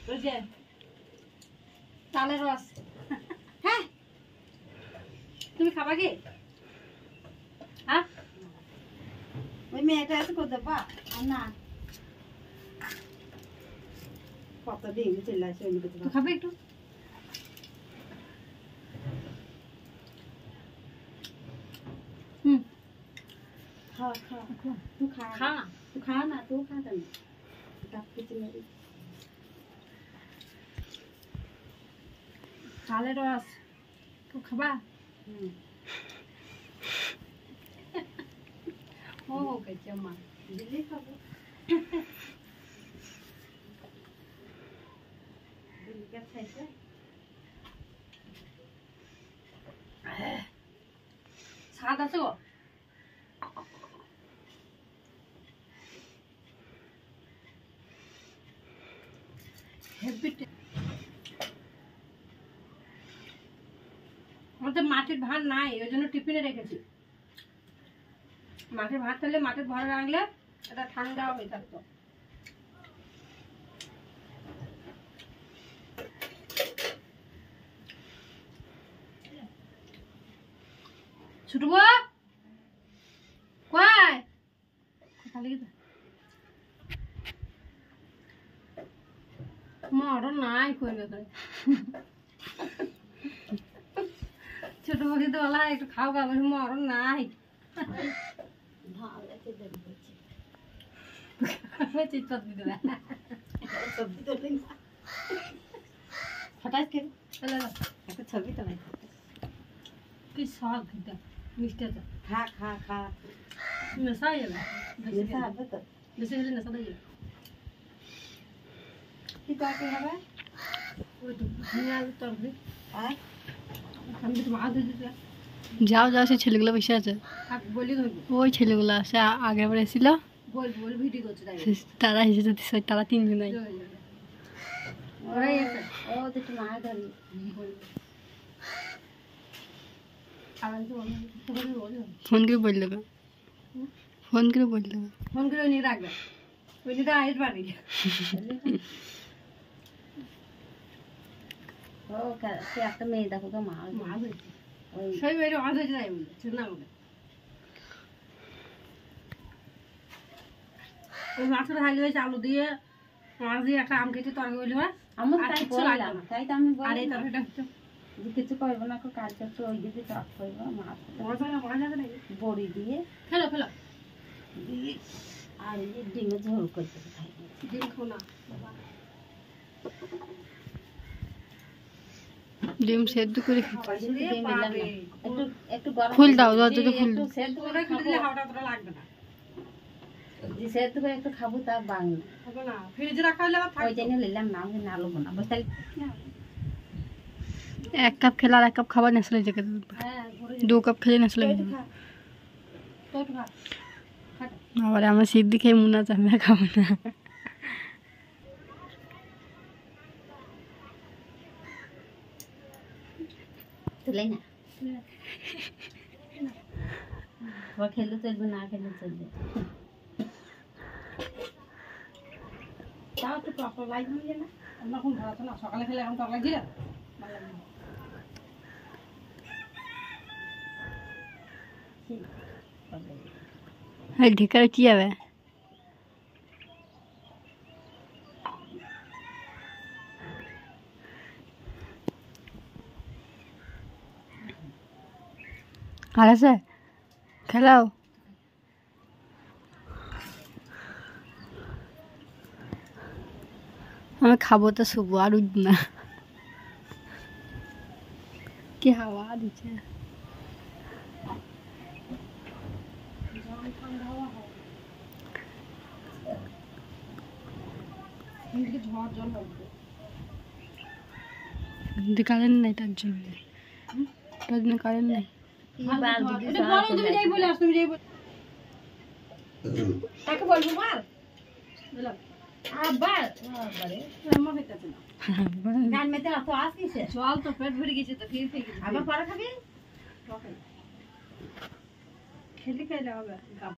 ওই যে তালের রস। হ্যাঁ তুমি খাবা কি? হ্যাঁ ওই মেয়েটা আছে করতে পা না কত দিন চলে আসে ওই কিছু খাবে একটু। खा खा तू खा ना तू खा ताले रस तू खाबा हो के चम्मा दिल्ली खाबो दिल्ली का खाइছে স্বাদ আছে গো। আমাদের মাটির ভাত নাই, ওই জন্য টিফিনে রেখেছি। মাটির ভাত থাকলে মাটির ঘরে রাখলে এটা ঠান্ডা হয়ে থাকতো। ছুটবো কয় মরণ নাই করবে ছোট বসে তো বলা একটু খাও গা বলে মরণ নাই ছবি তো নাই কি স্বাদ খেতে মিষ্টি আছে। খা খা খা নেশা হয়ে যাবে, নেশা হবে তো বেশি হলে নেশা হয়ে যাবে। কি তরকারি হবে? ওই তো আলুর তরকারি। আর আমি তো মাছ দিতে যাও যাও সেই ছেলেগুলো বসে আছে বলি ওই ছেলেগুলো আসে আগের বার এসেছিল বল বল ভিডিও করছে তারা এসেছে তারা তিনজন নাই ওরাই আছে ও তো একটু মাছ ধরি ফোন করে বল দেবে ফোন করে বল দেবে ফোন করে নিয়ে রাখবে ওই নিয়ে আইস বাড়ি ও সে একটা মেয়ে দেখো তো মাছ মাছ হয়েছে সেই মেয়েটা মাছ হয়েছে তাই বলছে চিন্তা বলে ওই মাছটা ঢালি হয়েছে আলু দিয়ে মাছ দিয়ে একটা আম কেটে তরকারি হইলো আমার তাই বললাম তাই তো আমি বলি আরে তরকারিটা যে কিছু করবো না কাজ করছো ওই দিকে টক করবো মাছ বড়ি দিয়ে ফেলো ফেলো আর এই ডিমের ঝোল করতে ডিম খাও না ডিম সেদ্ধ করে একটু ফুল দাও দরজাটা ফুল দাও সেদ্ধ করে দিলে হাওড়া তোরা লাগবে না যে সেদ্ধ করে একটু খাবো তা বাংলা হবে না ফ্রিজে রাখা হলে আবার ওই জন্য নিলাম না আমি না লবো না বসে এক কাপ খেলে আর এক কাপ খাবার নেশা লেগে যাবে দু কাপ খেলে নেশা লেগে যাবে আবার আমার সিদ্ধি খেয়ে মনে আছে আমি খাবো না তুলে না খেলে চলবে না খেলে চলবে তাও তো টক লাগবে না আমরা এখন ভালো না সকালে খেলে এখন টক লাগছিল ঢেকারে কি যাবে আর আছে খেলাও আমি খাবো তো শুবো আর উঠব না কি হাওয়া দিচ্ছে কারেন্ট নাই তার জন্য কারেন্ট নাই জল তো পেট ভরে গেছে তো আবার পরে খাবি খেলে খাইলে হবে